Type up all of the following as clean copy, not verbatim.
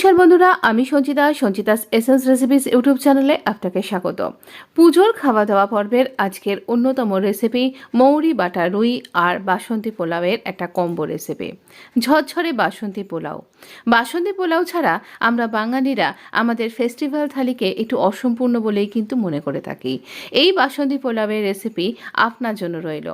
নমস্কার বন্ধুরা, আমি Sanchita, Sanchita's essence recipes YouTube চ্যানেলে আপনাকে স্বাগত। পুজোর খাওয়া দাওয়া পর্বের আজকের অন্যতম রেসিপি মৌরি বাটা রুই আর বাসন্তী পোলাওয়ের একটা কম্বো রেসিপি, ঝরঝরে বাসন্তী পোলাও। বাসন্তী পোলাও ছাড়া আমরা বাঙালিরা আমাদের ফেস্টিভ্যাল থালিকে একটু অসম্পূর্ণ বলেই কিন্তু মনে করে থাকি। এই বাসন্তী পোলাওয়ের রেসিপি আপনার জন্য রইল।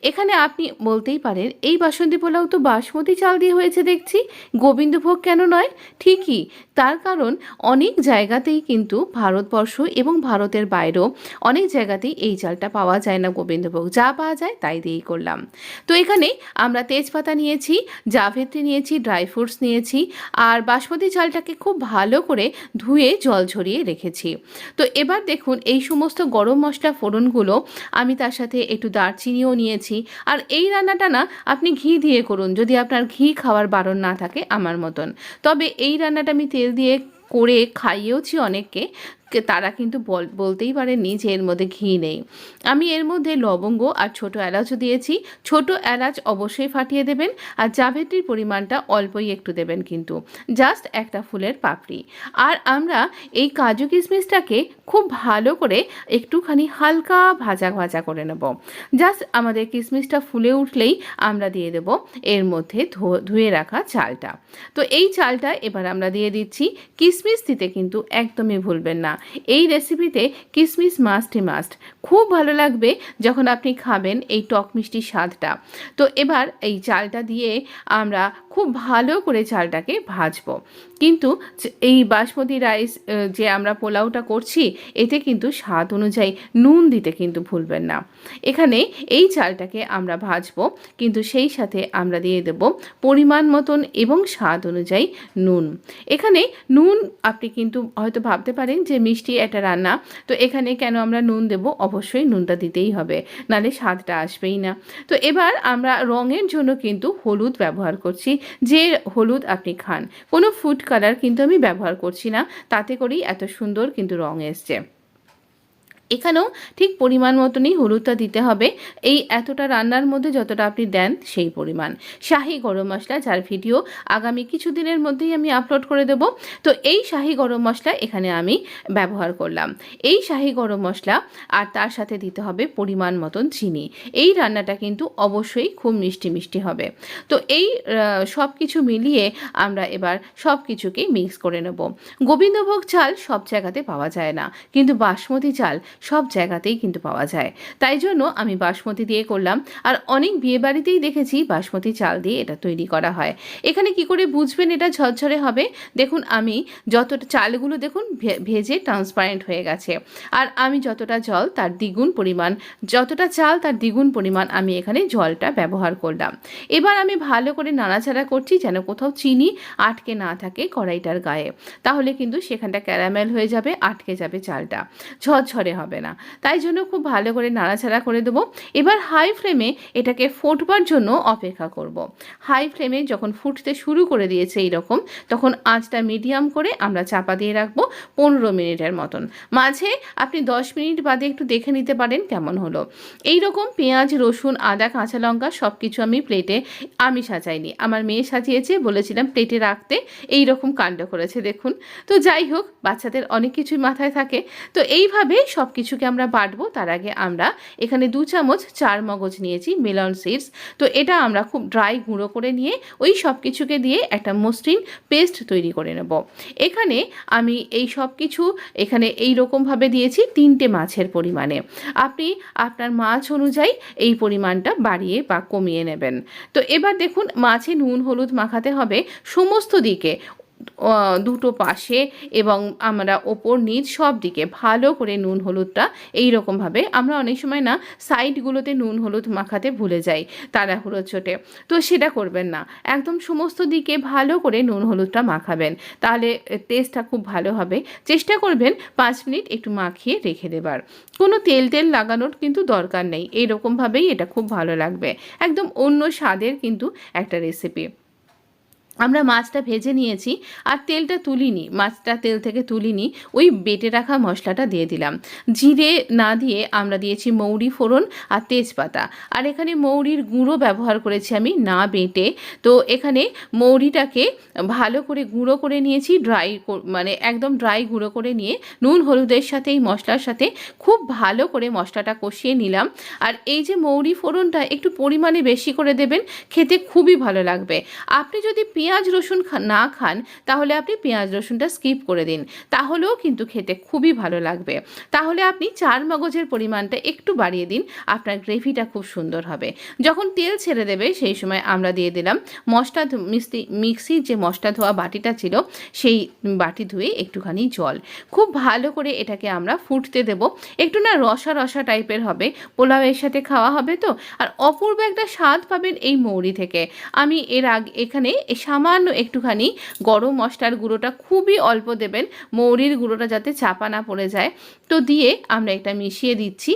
এখানে আপনি বলতেই পারেন, এই বাসন্তী পোলাও তো বাসমতি চাল দিয়ে হয়েছে দেখছি, গোবিন্দভোগ কেন নয়? ঠিকই, তার কারণ অনেক জায়গাতেই কিন্তু ভারতবর্ষ এবং ভারতের বাইরেও অনেক জায়গাতেই এই চালটা পাওয়া যায় না গোবিন্দভোগ, যা পাওয়া যায় তাই দিয়েই করলাম। তো এখানে আমরা তেজপাতা নিয়েছি, জাভিত্রি নিয়েছি, ড্রাই ফ্রুটস নিয়েছি, আর বাসমতি চালটাকে খুব ভালো করে ধুয়ে জল ঝরিয়ে রেখেছি। তো এবার দেখুন, এই সমস্ত গরম মশলা ফোড়নগুলো আমি তার সাথে একটু দারচিনিও নিয়েছি। আর এই রান্নাটা না আপনি ঘি দিয়ে করুন, যদি আপনার ঘি খাওয়ার বারণ না থাকে আমার মতন। তবে এই রান্নাটা আমি তেল দিয়ে করে খাইয়েওছি অনেককে, তারা কিন্তু বলতেই পারেননি যে এর মধ্যে ঘি নেই। আমি এর মধ্যে লবঙ্গ আর ছোটো এলাচও দিয়েছি। ছোটো এলাচ অবশ্যই ফাটিয়ে দেবেন, আর জাভিত্রির পরিমাণটা অল্পই একটু দেবেন, কিন্তু জাস্ট একটা ফুলের পাপড়ি। আর আমরা এই কাজু কিশমিশটাকে খুব ভালো করে একটুখানি হালকা ভাজা ভাজা করে নেব। জাস্ট আমাদের কিশমিশটা ফুলে উঠলেই আমরা দিয়ে দেব এর মধ্যে ধুয়ে রাখা চালটা। তো এই চালটা এবার আমরা দিয়ে দিচ্ছি। কিশমিশ দিতে কিন্তু একদমই ভুলবেন না, এই রেসিপিতে কিশমিশ মাস্ট। খুব ভালো লাগবে যখন আপনি খাবেন এই টক মিষ্টি স্বাদটা। তো এবার এই চালটা দিয়ে আমরা খুব ভালো করে চালটাকে ভাজবো। কিন্তু এই বাসমতি রাইস যে আমরা পোলাওটা করছি, এতে কিন্তু স্বাদ অনুযায়ী নুন দিতে কিন্তু ভুলবেন না। এখানে এই চালটাকে আমরা ভাজবো, কিন্তু সেই সাথে আমরা দিয়ে দেব পরিমাণ মতন এবং স্বাদ অনুযায়ী নুন। এখানে নুন আপনি কিন্তু হয়তো ভাবতে পারেন যে মিষ্টি একটা রান্না, তো এখানে কেন আমরা নুন দেব? অবশ্যই নুনটা দিতেই হবে, নাহলে স্বাদটা আসবেই না। তো এবার আমরা রঙের জন্য কিন্তু হলুদ ব্যবহার করছি, যে হলুদ আপনি খান। কোনো ফুড কালার কিন্তু আমি ব্যবহার করছি না, তাতে করেই এত সুন্দর কিন্তু রং এসছে। এখানেও ঠিক পরিমাণ মতনই হলুদটা দিতে হবে, এই এতটা রান্নার মধ্যে যতটা আপনি দেন সেই পরিমাণ। শাহি গরম মশলা, যার ভিডিও আগামী কিছুদিনের মধ্যেই আমি আপলোড করে দেব। তো এই শাহি গরম মশলা এখানে আমি ব্যবহার করলাম। এই শাহি গরম মশলা আর তার সাথে দিতে হবে পরিমাণ মতন চিনি। এই রান্নাটা কিন্তু অবশ্যই খুব মিষ্টি মিষ্টি হবে। তো এই সব কিছু মিলিয়ে আমরা এবার সব কিছুকেই মিক্স করে নেব। গোবিন্দভোগ চাল সব জায়গাতে পাওয়া যায় না, কিন্তু বাসমতি চাল সব জায়গাতেই কিন্তু পাওয়া যায়, তাই জন্য আমি বাসমতি দিয়ে করলাম। আর অনেক বিয়েবাড়িতেই দেখেছি বাসমতি চাল দিয়ে এটা তৈরি করা হয়। এখানে কি করে বুঝবেন এটা ঝরঝরে হবে? দেখুন, আমি যতটা চালগুলো দেখুন ভেজে ট্রান্সপারেন্ট হয়ে গেছে, আর আমি যতটা জল তার দ্বিগুণ পরিমাণ, যতটা চাল তার দ্বিগুণ পরিমাণ আমি এখানে জলটা ব্যবহার করলাম। এবার আমি ভালো করে নাড়াচাড়া করছি যেন কোথাও চিনি আটকে না থাকে কড়াইটার গায়ে, তাহলে কিন্তু সেখানটা ক্যারামেল হয়ে যাবে, আটকে যাবে চালটা, ঝরঝরে হবে না। তাই জন্য খুব ভালো করে নাড়াচাড়া করে দেবো। এবার হাই ফ্লেমে এটাকে ফোটবার জন্য অপেক্ষা করব। হাই ফ্লেমে যখন ফুটতে শুরু করে দিয়েছে এইরকম, তখন আঁচটা মিডিয়াম করে আমরা চাপা দিয়ে রাখবো 15 মিনিটের মতন। মাঝে আপনি 10 মিনিট বাদে একটু দেখে নিতে পারেন কেমন হলো। এই রকম পেঁয়াজ, রসুন, আদা, কাঁচা লঙ্কা সব কিছু আমি প্লেটে, আমি সাজাইনি, আমার মেয়ে সাজিয়েছে, বলেছিলাম প্লেটে রাখতে, এই রকম কাণ্ড করেছে দেখুন। তো যাই হোক, বাচ্চাদের অনেক কিছুই মাথায় থাকে। তো এইভাবে সব কিছুকে আমরা বাটবো। তার আগে আমরা এখানে 2 চামচ চার মগজ নিয়েছি, মেলন সিডস। তো এটা আমরা খুব ড্রাই গুঁড়ো করে নিয়ে ওই সব কিছুকে দিয়ে একটা মসৃণ পেস্ট তৈরি করে নেব। এখানে আমি এই সব কিছু এখানে এই রকমভাবে দিয়েছি 3টে মাছের পরিমাণে। আপনি আপনার মাছ অনুযায়ী এই পরিমাণটা বাড়িয়ে বা কমিয়ে নেবেন। তো এবার দেখুন, মাছে নুন হলুদ মাখাতে হবে সমস্ত দিকে, দুটো পাশে, এবং আমরা ওপর নিচ সব দিকে ভালো করে নুন হলুদটা এই রকমভাবে, আমরা অনেক সময় না সাইডগুলোতে নুন হলুদ মাখাতে ভুলে যাই তাড়াহুড়োর চোটে, তো সেটা করবেন না। একদম সমস্ত দিকে ভালো করে নুন হলুদটা মাখাবেন, তাহলে টেস্টটা খুব ভালো হবে। চেষ্টা করবেন 5 মিনিট একটু মাখিয়ে রেখে দেবার। কোনো তেল লাগানোর কিন্তু দরকার নেই, এইরকমভাবেই এটা খুব ভালো লাগবে। একদম অন্য স্বাদের কিন্তু একটা রেসিপি। আমরা মাছটা ভেজে নিয়েছি আর তেলটা তুলিনি, মাছটা তেল থেকে তুলিনি, ওই বেটে রাখা মশলাটা দিয়ে দিলাম। জিরে না দিয়ে আমরা দিয়েছি মৌরি ফোড়ন আর তেজপাতা, আর এখানে মৌরির গুঁড়ো ব্যবহার করেছি আমি, না বেটে। তো এখানে মৌরিটাকে ভালো করে গুঁড়ো করে নিয়েছি, মানে একদম ড্রাই গুঁড়ো করে নিয়ে নুন হলুদের সাথে এই মশলার সাথে খুব ভালো করে মশলাটা কষিয়ে নিলাম। আর এই যে মৌরি ফোড়নটা একটু পরিমাণে বেশি করে দেবেন, খেতে খুবই ভালো লাগবে। আপনি যদি পেঁয়াজ রসুন না খান তাহলে আপনি পেঁয়াজ রসুনটা স্কিপ করে দিন, তাহলেও কিন্তু খেতে খুবই ভালো লাগবে। তাহলে আপনি চার মগজের পরিমাণটা একটু বাড়িয়ে দিন, আপনার গ্রেভিটা খুব সুন্দর হবে। যখন তেল ছেড়ে দেবে সেই সময় আমরা দিয়ে দিলাম মশলা মিক্সির যে মশলা ধোয়া বাটিটা ছিল সেই বাটি ধুয়ে একটুখানি জল, খুব ভালো করে এটাকে আমরা ফুটতে দেব। একটু না রসা রসা টাইপের হবে, পোলাওয়ের সাথে খাওয়া হবে তো, আর অপূর্ব একটা স্বাদ পাবেন এই মৌরি থেকে। আমি এখানে সামান্য একটুখানি গরম মশলার গুঁড়োটা খুবই অল্প দেবেন, মৌরির গুঁড়োটা যাতে চাপা না পড়ে যায়, তো দিয়ে আমরা এটা মিশিয়ে দিচ্ছি।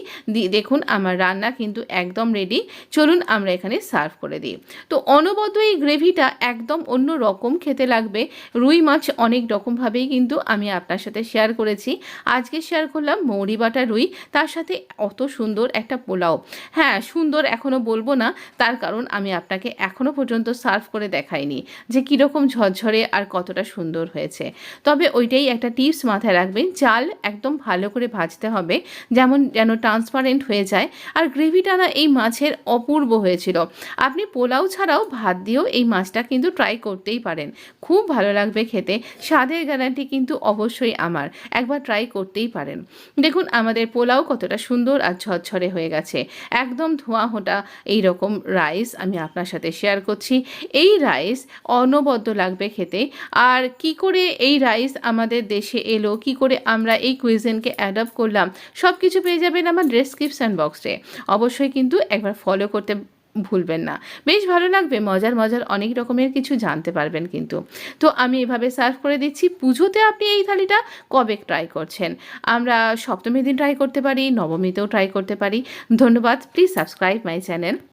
দেখুন আমার রান্না কিন্তু একদম রেডি। চলুন আমরা এখানে সার্ভ করে দিই। তো অনবদ্য এই গ্রেভিটা একদম অন্য রকম খেতে লাগবে। রুই মাছ অনেক রকমভাবেই কিন্তু আমি আপনার সাথে শেয়ার করেছি, আজকে শেয়ার করলাম মৌরি বাটা রুই, তার সাথে অত সুন্দর একটা পোলাও। হ্যাঁ, সুন্দর এখনও বলবো না, তার কারণ আমি আপনাকে এখনও পর্যন্ত সার্ভ করে দেখাইনি যে কীরকম ঝরঝরে আর কতটা সুন্দর হয়েছে। তবে ওইটাই একটা টিপস মাথায় রাখবেন, চাল একদম ভালো করে ভাজতে হবে, যেন ট্রান্সপারেন্ট হয়ে যায়। আর গ্রেভিটা না এই মাছের অপূর্ব হয়েছিল। আপনি পোলাও ছাড়াও ভাত দিয়েও এই মাছটা কিন্তু ট্রাই করতেই পারেন, খুব ভালো লাগবে খেতে। স্বাদের গ্যারান্টি কিন্তু অবশ্যই আমার, একবার ট্রাই করতেই পারেন। দেখুন আমাদের পোলাও কতটা সুন্দর আর ঝরঝরে হয়ে গেছে, একদম ধোঁয়া হোঁটা এইরকম রাইস আমি আপনার সাথে শেয়ার করছি। এই রাইস অনবদ্য লাগবে খেতে। আর কি করে এই রাইস আমাদের দেশে এলো, কি করে আমরা এই কুইজিনকে অ্যাডপ্ট করলাম, সব কিছু পেয়ে যাবেন আমার ডেসক্রিপশন বক্সে। অবশ্যই কিন্তু একবার ফলো করতে ভুলবেন না, বেশ ভালো লাগবে, মজার মজার অনেক রকমের কিছু জানতে পারবেন কিন্তু। তো আমি এভাবে সার্ভ করে দিচ্ছি। পুজোতে আপনি এই থালিটা কবে ট্রাই করছেন? আমরা সপ্তমীর দিন ট্রাই করতে পারি, নবমীতেও ট্রাই করতে পারি। ধন্যবাদ, প্লিজ সাবস্ক্রাইব মাই চ্যানেল।